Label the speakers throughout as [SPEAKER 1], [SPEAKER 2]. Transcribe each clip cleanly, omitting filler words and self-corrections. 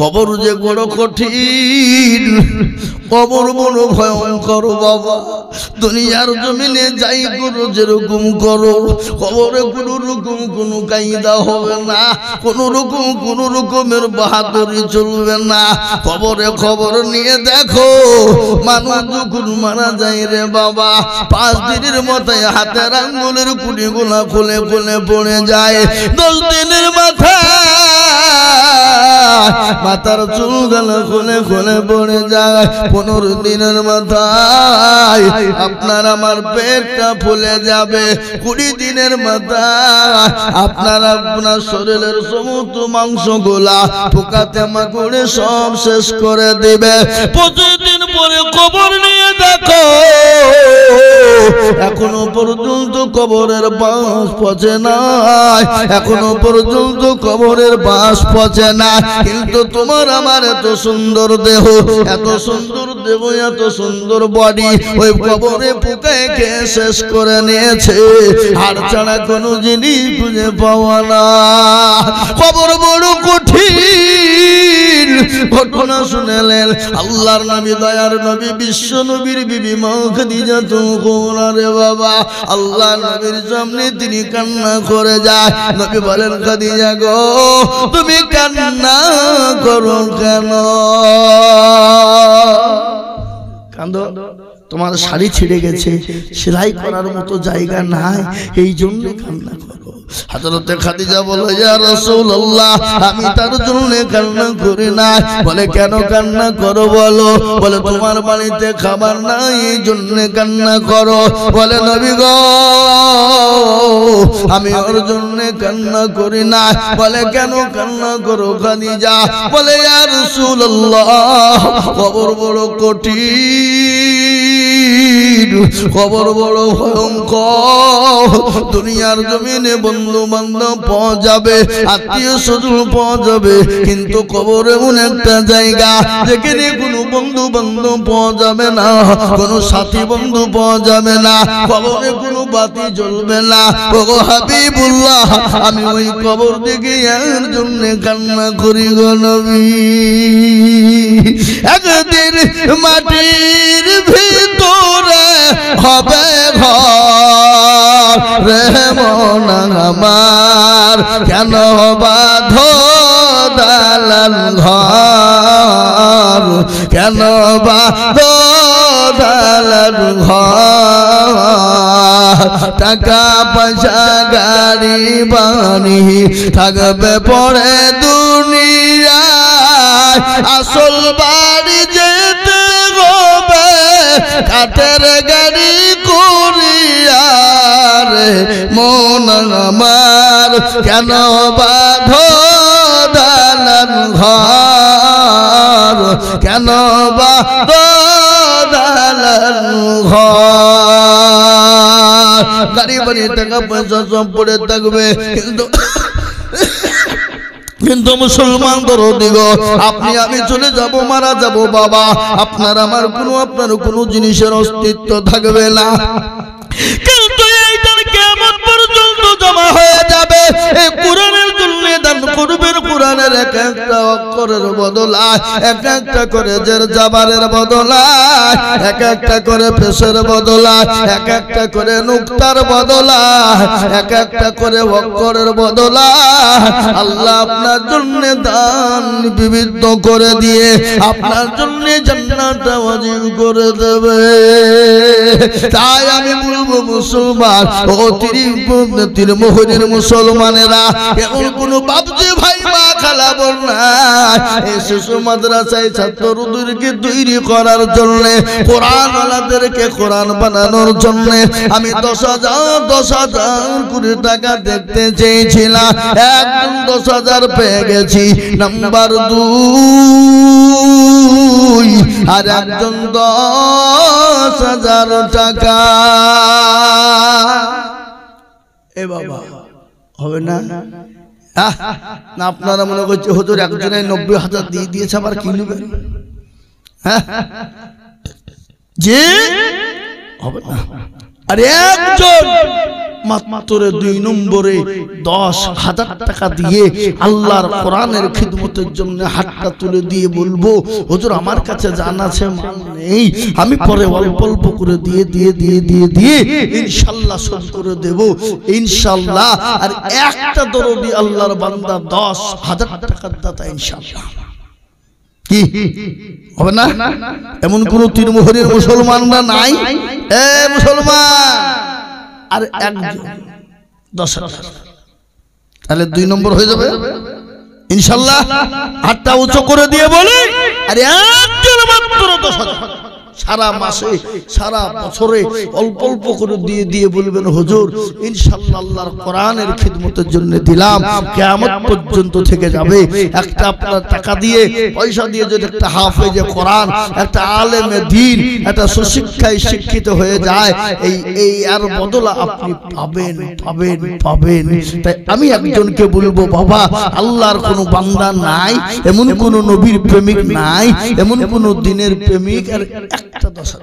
[SPEAKER 1] কবর যে বড় কঠিন, কবর বড় ভয়ঙ্কর বাবা। দুনিয়ার জমিনে যাই করো যেরকম করো, কবরে কোনো রকম কোনো কায়দা হবে না, কোনো রকমের বাহাদুরি চলবে না। কবরে খবর নিয়ে দেখো, মানুষ যখন মারা যায় রে বাবা, 5 দিনের মাথায় হাতের আঙ্গুলের কুড়িগুলা খুলে খুলে পড়ে যায়। 10 দিনের মাথার চুলগুলো খুলে খুলে পড়ে যায়। 15 দিনের মাথায় আপনার আমার পেটটা ফুলে যাবে। 20 দিনের মাথায় আপনার শরীরের সমস্ত মাংসগুলা পোকাতে মাকড়ে সব শেষ করে দিবে। 25 দিন পরে কবর নিয়ে দেখো, এখনো পর্যন্ত কবরের বাঁশ পচে নাই, এখনো পর্যন্ত কবরের বাঁশ পচে না। কিন্তু তোমার আমার এত সুন্দর দেহ, এত সুন্দর দেহ, এত সুন্দর বডি ওই কবরে পোকায় খেয়ে শেষ করে নিয়েছে। আর ছাড়া কোনো জিনিস খুঁজে পাওয়া না। কবর বড় কঠিন। ঘটনা শুনেলেন আল্লাহর নবী, দয়ার নবী, বিশ্ব নবীর বিবি মা খাদিজা কুবরা রে বাবা। আল্লাহর নবীর সামনে তিনি কান্না করে যায়। নবী বলেন, খাদিজা গো, তুমি কান্না করো কেন? কান্দো? তোমার শাড়ি ছিঁড়ে গেছে, সেলাই করার মতো জায়গা নাই, এই জন্য কান্না করো। হযরতে খাদিজা বলে, ইয়া রাসূলুল্লাহ, আমি তার জন্য কান্না করি না। বলে, কেন কান্না করো বলো? বলে, তোমার বাড়িতে খাবার নাই, এই জন্য কান্না করো। বলে, নবী গো, আমি ওর জন্য কান্না করি না। বলে, কেন কান্না করো খাদিজা? বলে, ইয়া রাসূলুল্লাহ, কবর বড় কঠিন, কবর বড় ভয়ঙ্কর। দুনিয়ার জমিনে বন্ধু বান্ধব পাওয়া যাবে, আত্মীয় স্বজন পাওয়া যাবে, কিন্তু কবর এমন একটা জায়গা যেখানে কোনো বন্ধু বান্ধব পাওয়া যাবে না, কোনো সাথী বন্ধু পাওয়া যাবে না, কবরে কোনো বাতি জ্বলবে না। ওগো হাবিবুল্লাহ, আমি ওই কবর দেখে এর জন্য কান্না করি গো নবী। একদিন মাটির ভিতরে হবে ঘর রে মন আমার, কেন বাঁধো দালান ঘর, কেন বাঁধো দালান ঘর। টাকা পয়সা গাড়ি বাড়ি থাকবে পড়ে দুনিয়ায়, আসল বাড়ি যেতে হবে কাঠের গাড়ি করিয়া রে মন আমার, কেন বাঁধো দালান ঘর, কেন বাঁধো দালান ঘর। গাড়ি বাড়ি টাকা পয়সা সব পড়ে থাকবে, কিন্তু মুসলমান দরদি গো, আপনি আমি চলে যাব, মারা যাব বাবা, আপনার কোনো জিনিসের অস্তিত্ব থাকবে না। কিন্তু এইটার কিয়ামত পর্যন্ত জমা হয়ে যাবে। এই কোরআনের জন্য দান করবেন, কোরআনের এক একটা অক্ষরের বদলায়, এক একটা করে জের জাবারের বদলায়, এক একটা করে পেশের বদলায়, এক একটা করে নুক্তার বদলায়, এক একটা করে অক্ষরের বদলায় আল্লাহ আপনার জন্য দান বিবিধ করে দিয়ে আপনার জন্য জান্নাতটা ওয়াজিব করে দেবে। তাই আমি বলবো মুসলমান, ও তিরমোহরের মুসলমানেরা, এমন কোন বাপজি ভাই মা খালা বোন নাই, এই শিশু মাদ্রাসায় ছাত্রদেরকে তৈরি করার জন্য, কোরআন ওয়ালাদেরকে কোরআন বানানোর জন্য আমি 10,000 কোটি টাকা দেখতে চেয়েছিলাম। একদম 10,000 পেয়ে গেছি, নাম্বার 2, আর একজন 10,000 টাকা। এ বাবা, হবে না? না আপনারা মনে করছে হুজুর একজনে 90,000 দিয়ে দিয়েছে, আবার কি নেবে? যে হবে না। আর একজন মাত্র 2 নম্বরে 10,000 টাকা দিয়ে আল্লাহর কোরআনের খিদমতের জন্য হাতটা তুলে দিয়ে বলবো হুজুর আমার কাছে জান আছে মাল নেই, আমি পরে অল্প অল্প করে দিয়ে দিয়ে দিয়ে দিয়ে দিয়ে ইনশাআল্লাহ শোধ করে দেব ইনশাআল্লাহ। আর একটা দরদি আল্লাহর বান্দা 10,000 টাকার দাতা ইনশাআল্লাহ। কি হবে না? এমন কোন তিরমোহরের মুসলমানরা নাই? এ মুসলমান, আর একজন 10,000, তাহলে 2 নম্বর হয়ে যাবে ইনশাআল্লাহ। হাতটা উঁচু করে দিয়ে বলি আরে একজন মাত্র 10,000 সারা মাসে সারা বছরে অল্প অল্প করে দিয়ে দিয়ে বলবেন হুজুর ইনশাআল্লাহ আল্লাহর কোরআনের খিদমতের জন্য দিলাম, কিয়ামত পর্যন্ত থেকে যাবে। একটা আপনার টাকা দিয়ে পয়সা দিয়ে যদি একটা হাফেজে কোরআন, একটা আলেমে দ্বীন, একটা সুশিক্ষায় শিক্ষিত হয়ে যায়, এই আর বদলা আপনি পাবেন পাবেন পাবেন। তাই আমি একজনকে বলবো বাবা আল্লাহর কোনো বান্দা নাই, এমন কোন নবীর প্রেমিক নাই, এমন কোন দ্বীনের প্রেমিক, আর একটা 10,000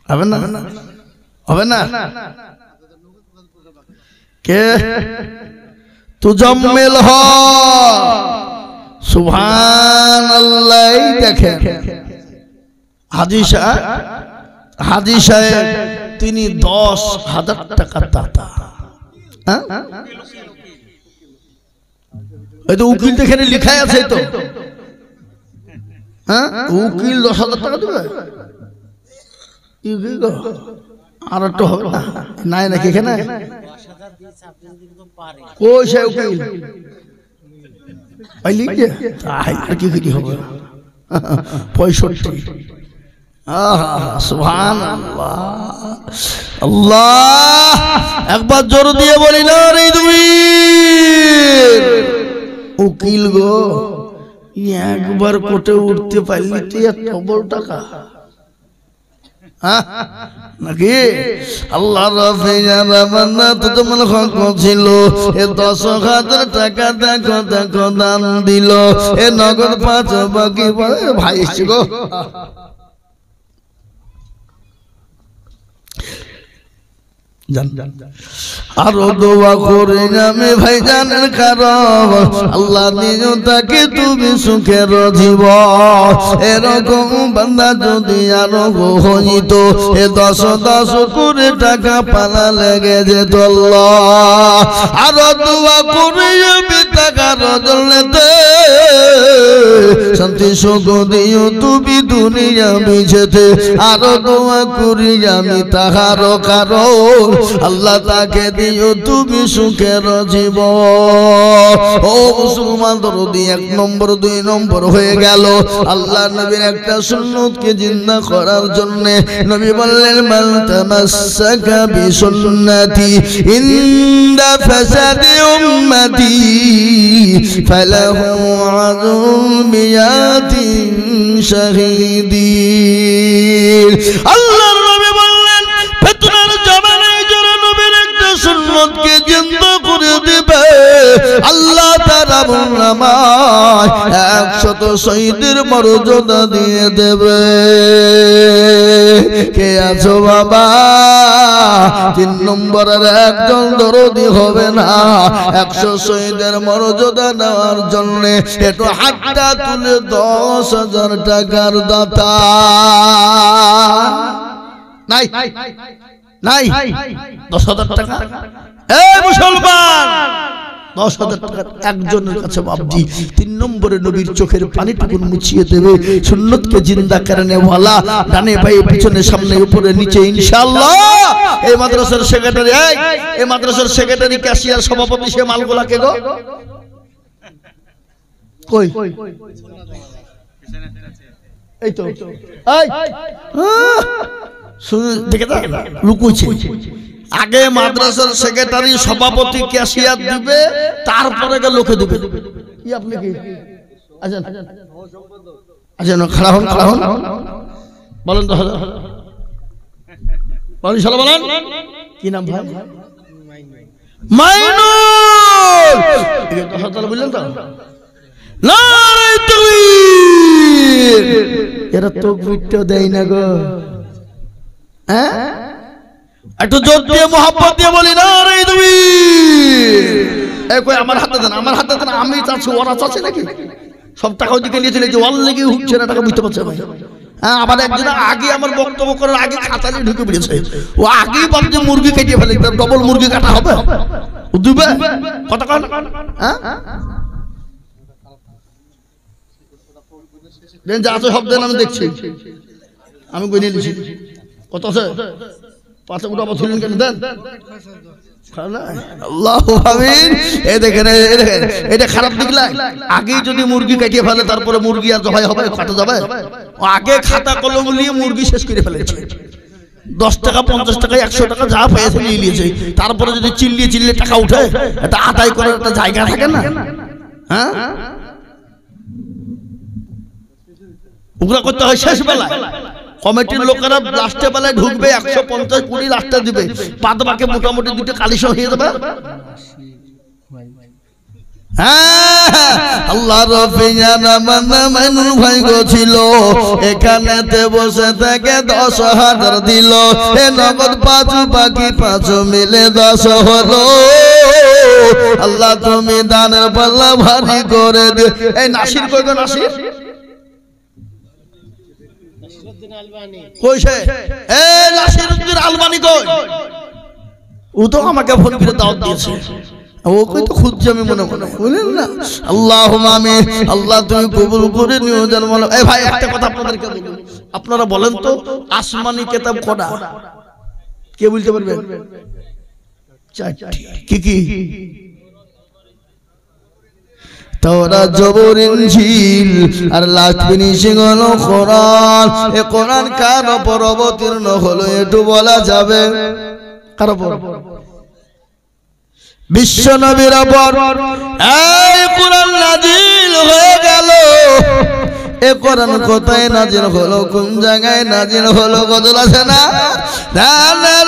[SPEAKER 1] হবে না? হবে না? কে তুজাম্মিল হ সুবহানাল্লাহ। দেখেন হাজী সাহেব তিনি 10,000 টাকার দাতা। এই তো উকিল এখানে লেখাই আছে তো, উকিল 10,000 টাকা দেবে? আর একটু হবে না? নাই নাকি এখানে? কই সে উকিল কি হবে? 65। সুবহানাল্লাহ, আল্লাহ একবার জোর দিয়ে বলি না রে তুমি উকিল গো, একবার কোর্টে উঠতে পারলি তুই এত বড় টাকা নাকি? আল্লাহ ছিল এ 10,000 টাকা দেখো দেখো দান দিল, এ নগদ 5 বাকি ভাই এসছি গো। আরো দোয়া করে আমি ভাই জানেন কারণ আল্লাহ দিও তাকে তুমি সুখের জীবন। এরকম বান্দা যদি আরো হইত এ 10 করে টাকা পালা লেগে যেত। আল্লাহ আরো দোয়া করে আমি টাকার জন্যতে শান্তি সুখ দিও তুমি দুনিয়া বিছেতে। আরো দোয়া করি আমি তাহার কারণ আল্লাহ তাকে দিও তুমি সুখের জীবন। ও মুসলমান দরদি 1 নম্বর 2 নম্বর হয়ে গেল আল্লাহ নবীর একটা সুন্নতকে জিন্দা করার জন্য। নবী বললেন মান তামাসসাকা বিসুন্নতি ইনদা ফাসাদি উম্মতি ফালাহু আযরুন বিয়াতিন শাহীদিন। আল্লাহর নবী বললেন ফিতনার জামানায় সুন্নতকে জিন্দা করে দিবে আল্লাহ তাআলা নামায় 100 শহীদের মর্যাদা দিয়ে দেবে। কে আছো বাবা? 3 নম্বরের একজন দরদি হবে না 100 শহীদের মর্যাদা নেওয়ার জন্য একটু হাতটা তুলে 10,000 টাকার দাতা নাই নাই? 10,000 টাকা মুসলমান 10,000 টাকা একজনের কাছে বাবজি 3 নম্বরে নবীর চোখের পানিটুকুন মুছিয়ে দেবে। সুন্নতকে জিন্দা করনে ওয়ালা ডানে বায়ে পিছনে সামনে উপরে নিচে ইনশাআল্লাহ। এই মাদ্রাসার সেক্রেটারি, এই মাদ্রাসার সেক্রেটারি ক্যাশিয়ার সভাপতি সে মালগুলা কে গো? কই এই তো লুকুইছে। আগে মাদ্রাসার সেক্রেটারি সভাপতি ক্যাশিয়ার দিবে, তারপরে লোকে দিবে। কি আপনি কি আছেন? আছেন খাড়া হন, খাড়া হন, বলেন তো বলেন শালা বলেন কি নাম ভাই? মাইনুল। বুঝলেন তো? নারায়ে তাকবীর। এরা তাকবীরটা দেয় না গো। একটু জোর দিয়ে মোহাব্বত দিয়ে বলি না রে তুমি এই কই আমার হাতে দেন আমি চাচ্ছি ওরা চাচ্ছে নাকি সব টাকা ওদিকে নিয়ে চলে যে ওয়াল লেগে হুকছে না টাকা বুঝতে পারছে না হ্যাঁ আবার একদিন আগে আমার বক্তব্য করার আগে খাতা নিয়ে ঢুকে পড়েছে ও আগেই ভাবছে মুরগি কেটে ফেলে ডবল মুরগি কাটা হবে দিবে কত কান হ্যাঁ দেন যা আছে সব দেন আমি দেখছি আমি কই নিয়েছি কত আছে পাঁচে উঠা বছর কেন দেন আল্লাহু আমিন এই দেখেন এটা খারাপ দিকলা আগে যদি মুরগি কাটিয়ে ফেলে তারপরে মুরগি আর জবাই হবে কাটা যাবে আগে খাতা কলম নিয়ে মুরগি শেষ করে ফেলেছে 10 টাকা 50 টাকা 100 টাকা যা পেয়েছে নিয়ে নিয়েছে তারপরে যদি চিল্লিয়ে টাকা উঠে এটা আদায় করার একটা জায়গা থাকে না হ্যাঁ ওগুলা করতে হয় শেষ বেলায় কমিটির লোকেরা লাস্টে বেলায় ঢুকবে 150 কোটি লাস্টে দিবে বাদ বাকি মোটামুটি দুটো কালিশ হয়ে যাবে হ্যাঁ আল্লাহ রফিয়ানা মান্নামাইনুল ভাই গো ছিল এখানেতে বসে থেকে 10,000 দিল এ নগদ 5 বাকি 5 মিলে 10 হলো আল্লাহ তুমি দানের পাল্লা ভারী করে দে এই নাসির কই গো নাসির কইছে এই নাসিরউদ্দিন আলবানি কই ও তো আমাকে ফোন করে দাওয়াত দিয়েছে ও কই তো খুঁজছে আমি মনে বলেন না আল্লাহুম্মা আমিন আল্লাহ তুমি কবুল করে নিও জান বলো এই ভাই একটা কথা আপনাদেরকে বলবো আপনারা বলেন তো আসমানি কিতাব কটা কে বলতে পারবেন চারটি কি তাওরাত জবর ইনজিল আর লাস্ট ফিনিশিং হলো কোরআন এই কোরআন কার উপর অবতীর্ণ হলো একটু বলা যাবে কার উপর বিশ্ব নবীর উপর এই কোরআন নাজিল হয়ে গেল এই কোরআন কোথায় নাজিল হলো কোন জায়গায় নাজিল হলো গজল আছে না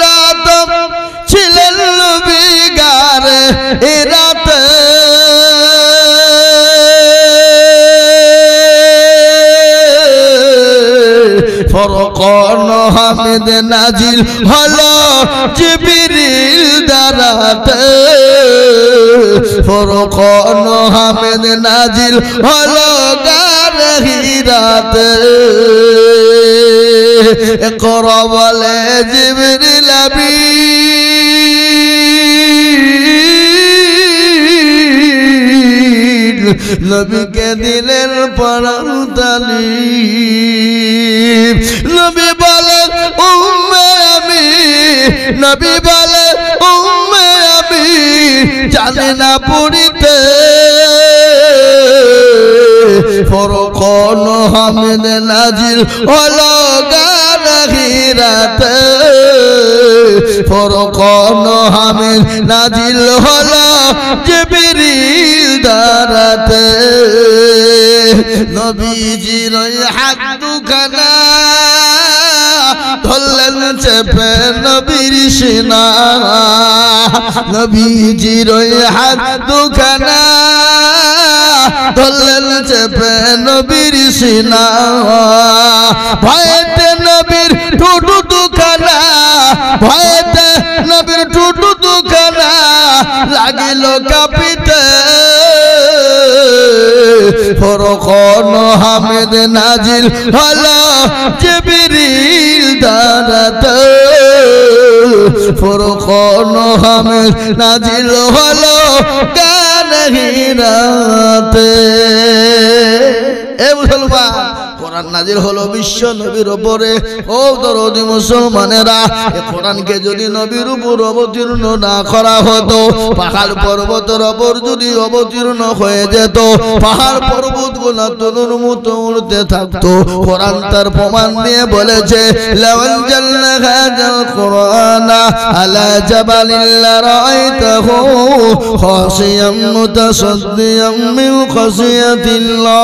[SPEAKER 1] রাত ছিলেন নবী গারে এই রাতে ফরকান হামিদ নাজিল হলো জিবরিল দ্বারাতে ফরকান হামিদ নাজিল হলো গারে হিরাতে ইকরা বলে জিবরিল আমিন নবীকে দিলেন পরাণ তালিম নবী বলে উম্মে আমি নবী বলে উম্মে আমি জানি না পড়িতে ফরকান হামিদ নাজিল হলো গারে হিরাতে ফরকান হামিদ নাজিল হলো জিবরিল দ্বারাতে নবীজির হাত দুখানা ধরলেন চেপে নবীর সিনা নবীজির হাত দুখানা ধরলেন চেপে নবীর সিনা ভয়েতে নবীর ঠোঁট দুখানা ভয়েতে নবীর ঠোঁট দুখানা লাগিল কাঁপিতে ফরকান হামিদ নাজিল হলো জিবরিল দ্বারাতে ফরকান হামিদ নাজিল হলো গারে হিরাতে এ মুসলমান কোরআন নাজিল হলো বিশ্ব নবীর উপরে ও দরদি মুসলমানেরা এই কোরআনকে যদি নবীর উপর অবতীর্ণ না করা হতো পাহাড় পর্বতের উপর যদি অবতীর্ণ হয়ে যেত পাহাড় পর্বতগুলো তনুর মতো উড়তে থাকতো কোরআন তার প্রমাণ দিয়ে বলেছে লাওয়াল জাল্লা হাযাল কোরআন আলা জাবালিন লারাইতাহু খাশিয়াম মুতাসাদ্দিয়াম মিন খাশিয়াতিল্লাহ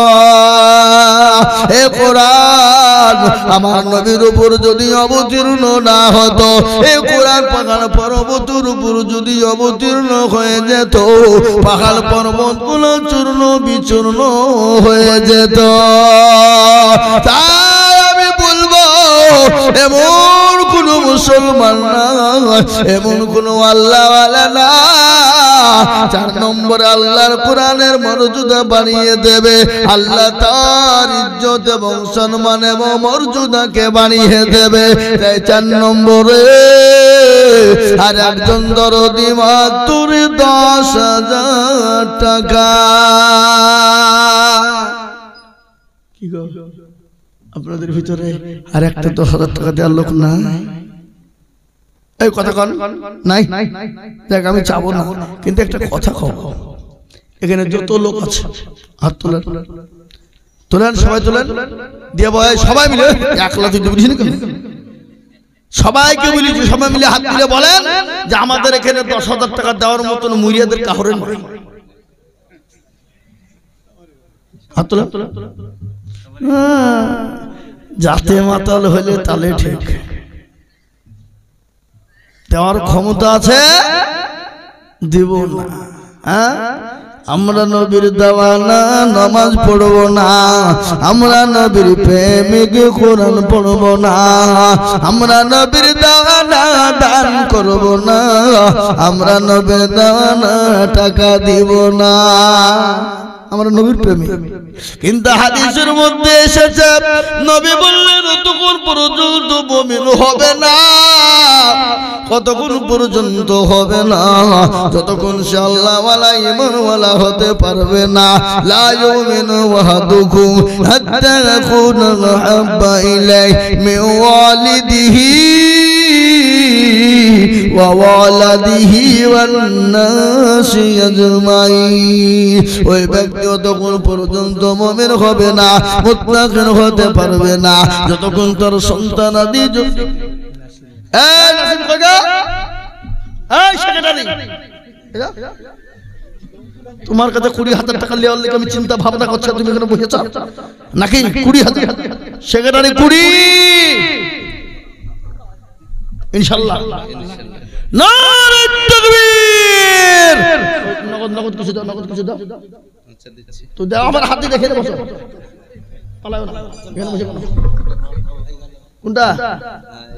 [SPEAKER 1] এ কোরআন আমার নবীর উপর যদি অবতীর্ণ না হতো এই কোরআন পাহাড় পর্বতের উপর যদি অবতীর্ণ হয়ে যেত পাহাড় পর্বতগুলো চূর্ণ বিচূর্ণ হয়ে যেত তাই আমি বলবো এমন কোন মুসলমান নাই এমন কোন আল্লাহওয়ালা না। 4 নম্বরে আল্লাহর কোরআনের মর্যাদা বাড়িয়ে দেবে, আল্লাহ তার ইজ্জত এবং সম্মান এবং মর্যাদাকে বাড়িয়ে দেবে। তাই 4 নম্বরে আর একজন দরদি মাত্র 10,000 টাকা। কি গো আপনাদের ভিতরে আর একটা 10,000 টাকা দেওয়ার লোক না? এই কথা কন নাই? দেখ আমি চাবো না, কিন্তু একটা কথা কও, এখানে যত লোক আছে হাত তোলেন, তোলেন, সবাই তোলেন, দিয়ে বয় সবাই মিলে 1 লাখ দিতে বুঝিনি কেন? সবাইকে বলেছি সবাই মিলে হাত তুলে বলেন যে আমাদের এখানে 10,000 টাকা দেওয়ার মতন মুরিয়াদের কাহরে নয়। হাত তোলেন। যাতে মাতাল হলে তালে ঠিক, দেওয়ার ক্ষমতা আছে, দিব না। হ্যাঁ, আমরা নবীর দেওয়ানা নামাজ পড়ব না, আমরা নবীর প্রেমিক কোরআন পড়ব না, আমরা নবীর দেওয়ানা দান করব না, আমরা নবীর দেওয়ানা টাকা দিব না, আমরা নবীর প্রেমিক। কিন্তু হাদিসের মধ্যে এসেছে নবী বললেন ততক্ষণ পর্যন্ত মুমিন হবে না, কতক্ষণ পর্যন্ত হবে না, যতক্ষণ সে আল্লাহওয়ালা ঈমানওয়ালা হতে পারবে না। লা ইউমিনু আহাদুকুম হাত্তা ইয়াকুনা আহাব্বা ইলাইহি মিন ওয়ালিদিহি ওয়া ওয়ালাদিহি ওয়ান নাসি আজমাইন। ওই ব্যক্তি ততক্ষণ পর্যন্ত মুমিন হবে না, মুত্তাকিন হতে পারবে না, যতক্ষণ তার সন্তানাদি তোমার কাছে 20,000 টাকা নেওয়ার লেগে আমি চিন্তা ভাবনা করছি, তুমি এখানে বসেছ নাকি? 20,000 সেক্রেটারি 20 ইনশাআল্লাহ। নারে তাকবীর। নগদ কিছু দাও, নগদ কিছু দাও। আচ্ছা দিচ্ছি তো দাও, আমার হাতে দেখে দে, বসো, পালাও না, এখানে বসে বলো কোনটা?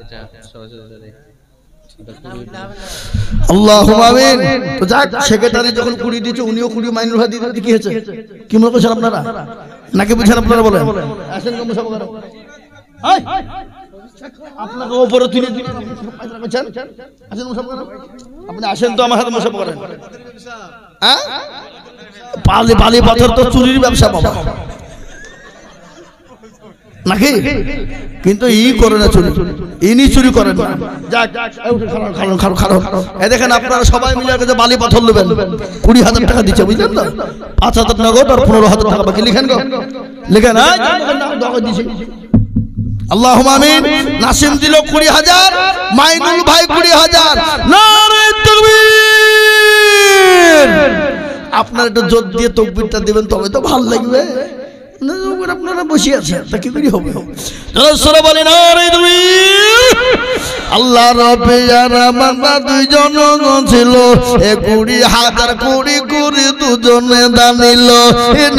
[SPEAKER 1] এটা সরাসরি আল্লাহুম্মা আমিন। তো যাক, সেক্রেটারি যখন 20 দিয়েছে উনিও 20 মাইনুল হাদি দিতে কি হয়েছে? কি মনে করছেন আপনারা নাকি বুঝেন? আপনারা বলেন। আসেন কম সব করো, এই আপনাকে উপরে তুলে দিলে করছেন, আসেন সব করো, আপনি আসেন তো আমার হাতে মশা করেন। হ্যাঁ, বালি পাথর তো চুরির ব্যবসা বাবা নাকি? কিন্তু ই করে না চুরি, ইনি চুরি করেন না। যাক, দেখেন আপনারা সবাই মিলে বালি পাথর নেবেন, 20,000 টাকা দিচ্ছে, বুঝলেন তো? 5,000 নগদ আর 15,000 টাকা বাকি। লিখেন গো, লিখেন। আল্লাহুম্মা আমিন। নাসিম দিল 20,000, মাইনুল ভাই 20,000। নারে তাকবীর। আপনার একটু জোর দিয়ে তাকবীরটা দিবেন, তবে তো ভালো লাগবে। আপনারা বসে আছেন তা কি করে হবে? বলেন আল্লাহ রবে বাবা দুইজন ছিল, 20,000 20 দুজনে দানিল,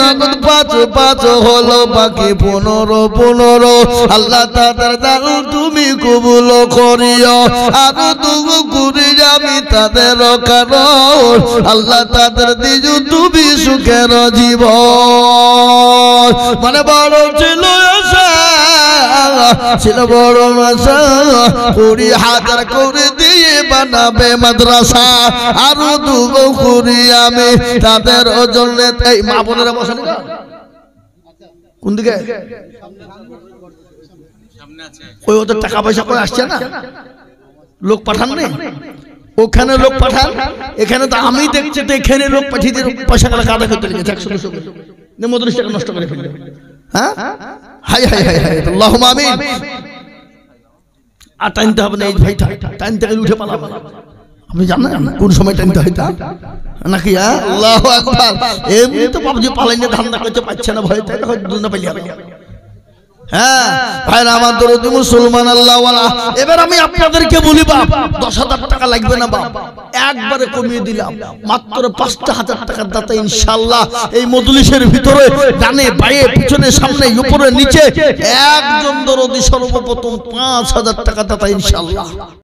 [SPEAKER 1] নগদ 5 হলো, বাকি 15। আল্লাহ তাদের দান তুমি কবুল করিও, আর 2 করে আমি তাদের কারণ, আল্লাহ তাদের দিজু তুমি সুখের জীবন। মানে বড় ছিল ছিল বড় আশা, 20,000 করে দিয়ে বানাবে মাদ্রাসা, আরো 2 করি আমি তাদের জন্য। এই মা বোনেরা বসেন কোন দিকে? ওই ওদের টাকা পয়সা করে আসছে না, লোক পাঠান নেই, ওখানে লোক পাঠান, এখানে তো আমি দেখছি তো এখানে লোক পাঠিয়ে দিয়ে পয়সা কাদা করতে লেগেছে 100 মদরিস টাকা নষ্ট করে ফেলবে। হ্যাঁ, হাই হাই হাই হাই, আল্লাহুম্মা আমিন। আর টাইমটা হবে না এই ভাই, টাইম থেকে উঠে পালাবো। আপনি জানেন কোন সময় টাইমটা হইতা নাকি? আল্লাহু আকবার। এমনি তো বাবুজি পালাইনে ধান্দা করতে পারছে না, ভয় তাই হয়তো দুনিয়া পালিয়ে যাবে। হ্যাঁ ভাইরা আমার দরদি মুসলমান আল্লাহওয়ালা, এবার আমি আপনাদেরকে বলি বাপ, 10,000 টাকা লাগবে না বাপ, একবারে কমিয়ে দিলাম, মাত্র 5,000 টাকার দাতা ইনশাআল্লাহ এই মজলিসের ভিতরে ডানে বাঁয়ে পিছনে সামনে উপরে নিচে একজন দরদি সর্বপ্রথম 5,000 টাকা দাতা ইনশাআল্লাহ।